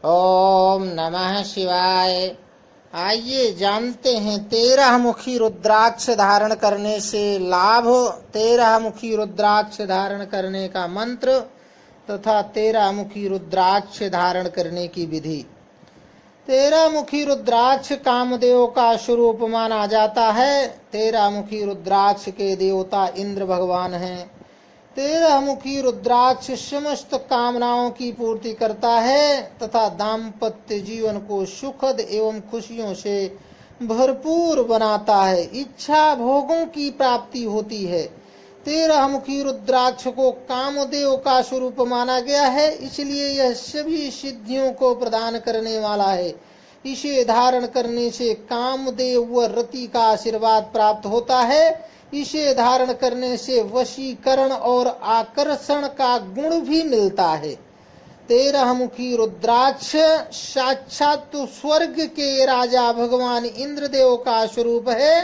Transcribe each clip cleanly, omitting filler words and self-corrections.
ओम नमः शिवाय। आइए जानते हैं 13 मुखी रुद्राक्ष धारण करने से लाभ, 13 मुखी रुद्राक्ष धारण करने का मंत्र तथा 13 मुखी रुद्राक्ष धारण करने की विधि। 13 मुखी रुद्राक्ष कामदेव का स्वरूप माना जाता है। 13 मुखी रुद्राक्ष के देवता इंद्र भगवान हैं। 13 मुखी रुद्राक्ष समस्त कामनाओं की पूर्ति करता है तथा दाम्पत्य जीवन को सुखद एवं खुशियों से भरपूर बनाता है। इच्छा भोगों की प्राप्ति होती है। 13 मुखी रुद्राक्ष को कामदेव का स्वरूप माना गया है, इसलिए यह सभी सिद्धियों को प्रदान करने वाला है। इसे धारण करने से कामदेव व रति का आशीर्वाद प्राप्त होता है। इसे धारण करने से वशीकरण और आकर्षण का गुण भी मिलता है। 13 मुखी रुद्राक्ष साक्षात स्वर्ग के राजा भगवान इंद्रदेव का स्वरूप है।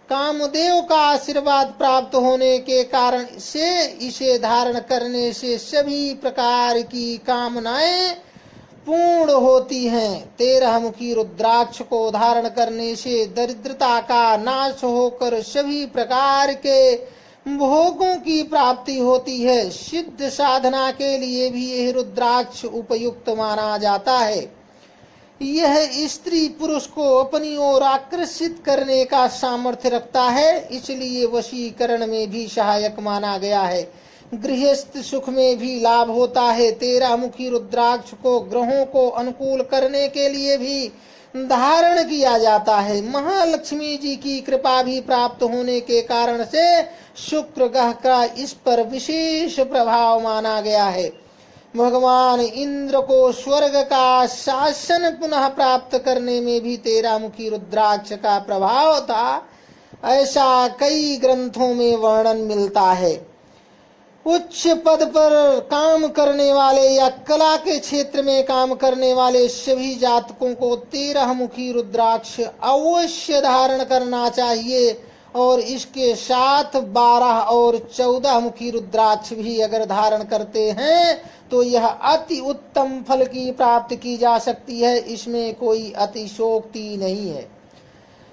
कामदेव का आशीर्वाद प्राप्त होने के कारण से इसे धारण करने से सभी प्रकार की कामनाएं पूर्ण होती हैं। 13 मुखी रुद्राक्ष को धारण करने से दरिद्रता का नाश होकर सभी प्रकार के भोगों की प्राप्ति होती है। सिद्ध साधना के लिए भी यह रुद्राक्ष उपयुक्त माना जाता है। यह स्त्री पुरुष को अपनी ओर आकर्षित करने का सामर्थ्य रखता है, इसलिए वशीकरण में भी सहायक माना गया है। गृहस्थ सुख में भी लाभ होता है। 13 मुखी रुद्राक्ष को ग्रहों को अनुकूल करने के लिए भी धारण किया जाता है। महालक्ष्मी जी की कृपा भी प्राप्त होने के कारण से शुक्र ग्रह का इस पर विशेष प्रभाव माना गया है। भगवान इंद्र को स्वर्ग का शासन पुनः प्राप्त करने में भी 13 मुखी रुद्राक्ष का प्रभाव था, ऐसा कई ग्रंथों में वर्णन मिलता है। उच्च पद पर काम करने वाले या कला के क्षेत्र में काम करने वाले सभी जातकों को 13 मुखी रुद्राक्ष अवश्य धारण करना चाहिए और इसके साथ 12 और 14 मुखी रुद्राक्ष भी अगर धारण करते हैं तो यह अति उत्तम फल की प्राप्ति की जा सकती है। इसमें कोई अतिशयोक्ति नहीं है।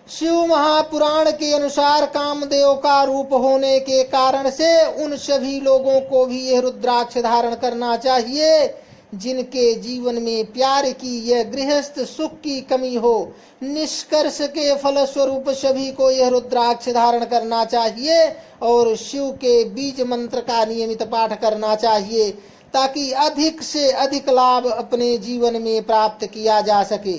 शिव महापुराण के अनुसार कामदेव का रूप होने के कारण से उन सभी लोगों को भी यह रुद्राक्ष धारण करना चाहिए जिनके जीवन में प्यार की यह गृहस्थ सुख की कमी हो। निष्कर्ष के फल स्वरूप सभी को यह रुद्राक्ष धारण करना चाहिए और शिव के बीज मंत्र का नियमित पाठ करना चाहिए ताकि अधिक से अधिक लाभ अपने जीवन में प्राप्त किया जा सके।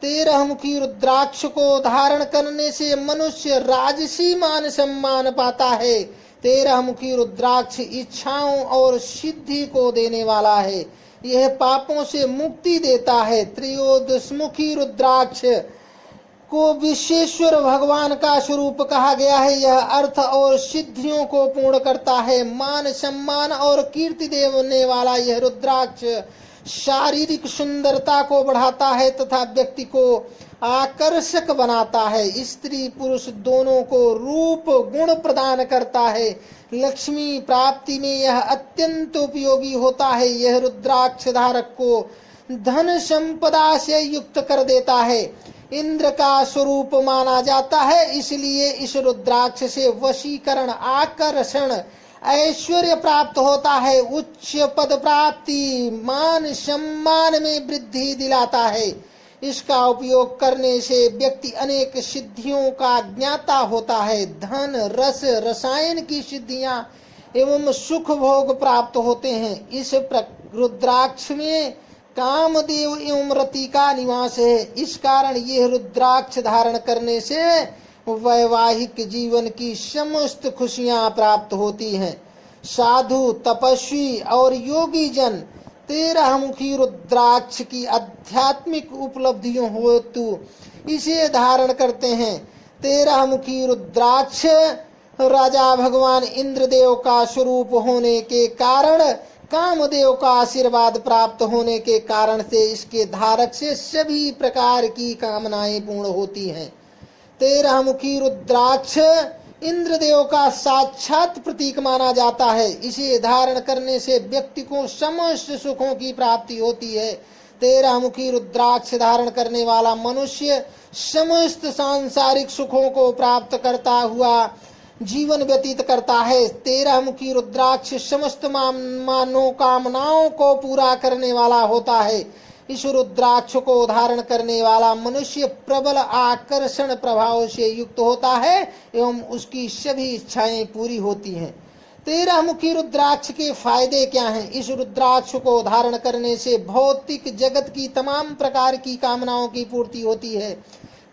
13 मुखी रुद्राक्ष को धारण करने से मनुष्य राजसी मान सम्मान पाता है। 13 मुखी रुद्राक्ष इच्छाओं और सिद्धि को देने वाला है। यह पापों से मुक्ति देता है। 13 मुखी रुद्राक्ष को विश्वेश्वर भगवान का स्वरूप कहा गया है। यह अर्थ और सिद्धियों को पूर्ण करता है। मान सम्मान और कीर्ति देने वाला यह रुद्राक्ष शारीरिक सुंदरता को बढ़ाता है तथा व्यक्ति को आकर्षक बनाता है। स्त्री पुरुष दोनों को रूप गुण प्रदान करता है। लक्ष्मी प्राप्ति में यह अत्यंत उपयोगी होता है। यह रुद्राक्ष धारक को धन संपदा से युक्त कर देता है। इंद्र का स्वरूप माना जाता है, इसलिए इस रुद्राक्ष से वशीकरण, आकर्षण, ऐश्वर्य प्राप्त होता है। उच्च पद प्राप्ति, मान सम्मान में वृद्धि दिलाता है। इसका उपयोग करने से व्यक्ति अनेक सिद्धियों का ज्ञाता होता है। धन, रस, रसायन की सिद्धियां एवं सुख भोग प्राप्त होते हैं। इस रुद्राक्ष में कामदेव एवं रति का निवास है। इस कारण यह रुद्राक्ष धारण करने से वैवाहिक जीवन की समस्त खुशियां प्राप्त होती हैं। साधु, तपस्वी और योगी जन 13 मुखी रुद्राक्ष की आध्यात्मिक उपलब्धियों हेतु इसे धारण करते हैं। 13 मुखी रुद्राक्ष राजा भगवान इंद्रदेव का स्वरूप होने के कारण, कामदेव का आशीर्वाद प्राप्त होने के कारण से इसके धारक से सभी प्रकार की कामनाएं पूर्ण होती हैं। 13 मुखी रुद्राक्ष इंद्रदेव का साक्षात प्रतीक माना जाता है। इसे धारण करने से व्यक्ति को समस्त सुखों की प्राप्ति होती है। 13 मुखी रुद्राक्ष धारण करने वाला मनुष्य समस्त सांसारिक सुखों को प्राप्त करता हुआ जीवन व्यतीत करता है। 13 मुखी रुद्राक्ष समस्त मनोकामनाओं को पूरा करने वाला होता है। इस रुद्राक्ष को धारण करने वाला मनुष्य प्रबल आकर्षण प्रभाव से युक्त होता है एवं उसकी सभी इच्छाएं पूरी होती हैं। 13 मुखी रुद्राक्ष के फायदे क्या हैं? इस रुद्राक्ष को धारण करने से भौतिक जगत की तमाम प्रकार की कामनाओं की पूर्ति होती है।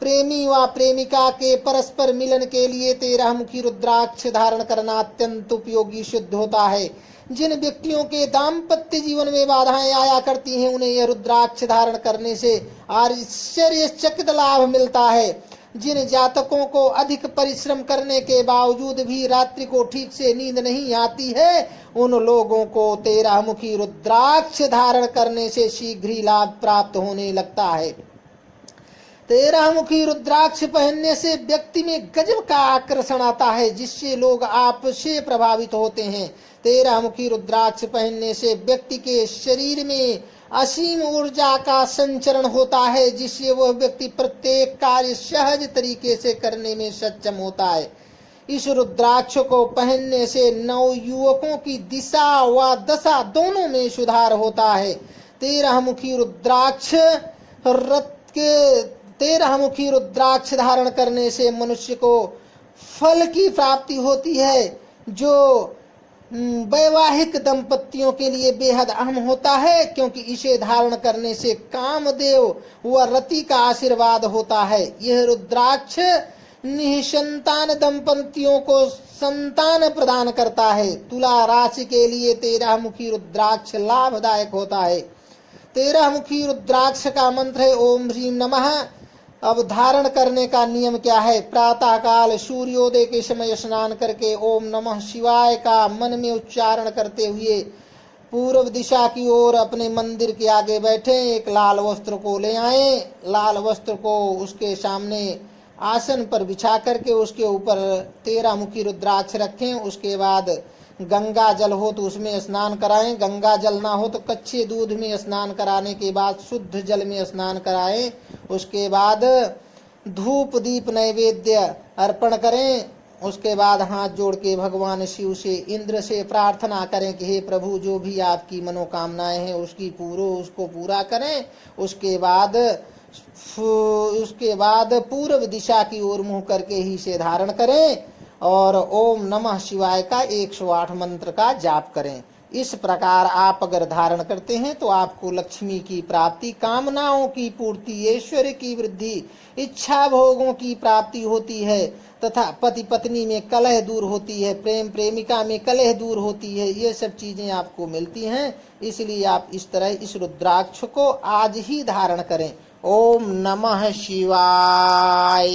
प्रेमी व प्रेमिका के परस्पर मिलन के लिए 13 मुखी रुद्राक्ष धारण करना अत्यंत उपयोगी सिद्ध होता है। जिन व्यक्तियों के दाम्पत्य जीवन में बाधाएं आया करती हैं, उन्हें यह रुद्राक्ष धारण करने से आश्चर्यचकित लाभ मिलता है। जिन जातकों को अधिक परिश्रम करने के बावजूद भी रात्रि को ठीक से नींद नहीं आती है, उन लोगों को 13 मुखी रुद्राक्ष धारण करने से शीघ्र ही लाभ प्राप्त होने लगता है। 13 मुखी रुद्राक्ष पहनने से व्यक्ति में गजब का आकर्षण आता है, जिससे लोग आपसे प्रभावित होते हैं। 13 मुखी रुद्राक्ष पहनने से व्यक्ति के शरीर में असीम ऊर्जा का संचरण होता है, जिससे वह व्यक्ति प्रत्येक कार्य सहज तरीके से करने में सक्षम होता है। इस रुद्राक्ष को पहनने से नवयुवकों की दिशा व दशा दोनों में सुधार होता है। 13 मुखी रुद्राक्ष धारण करने से मनुष्य को फल की प्राप्ति होती है, जो वैवाहिक दंपतियों के लिए बेहद अहम होता है, क्योंकि इसे धारण करने से कामदेव व रति का आशीर्वाद होता है। यह रुद्राक्ष निसंतान दंपतियों को संतान प्रदान करता है। तुला राशि के लिए 13 मुखी रुद्राक्ष लाभदायक होता है। 13 मुखी रुद्राक्ष का मंत्र है ओम ह्रीं नमः। अब धारण करने का नियम क्या है? प्रातः काल सूर्योदय के समय स्नान करके ओम नमः शिवाय का मन में उच्चारण करते हुए पूर्व दिशा की ओर अपने मंदिर के आगे बैठे। एक लाल वस्त्र को ले आए। लाल वस्त्र को उसके सामने आसन पर बिछा करके उसके ऊपर 13 मुखी रुद्राक्ष रखें। उसके बाद गंगा जल हो तो उसमें स्नान कराएं, गंगा जल ना हो तो कच्चे दूध में स्नान कराने के बाद शुद्ध जल में स्नान कराएं। उसके बाद धूप दीप नैवेद्य अर्पण करें। उसके बाद हाथ जोड़ के भगवान शिव से इंद्र से प्रार्थना करें कि हे प्रभु, जो भी आपकी मनोकामनाएं हैं उसको पूरा करें। उसके बाद पूर्व दिशा की ओर मुंह करके ही से धारण करें और ओम नमः शिवाय का 108 मंत्र का जाप करें। इस प्रकार आप अगर धारण करते हैं तो आपको लक्ष्मी की प्राप्ति, कामनाओं की पूर्ति, ऐश्वर्य की वृद्धि, इच्छा भोगों की प्राप्ति होती है तथा पति पत्नी में कलह दूर होती है, प्रेम प्रेमिका में कलह दूर होती है। ये सब चीजें आपको मिलती हैं। इसलिए आप इस तरह इस रुद्राक्ष को आज ही धारण करें। ओम नमः शिवाय।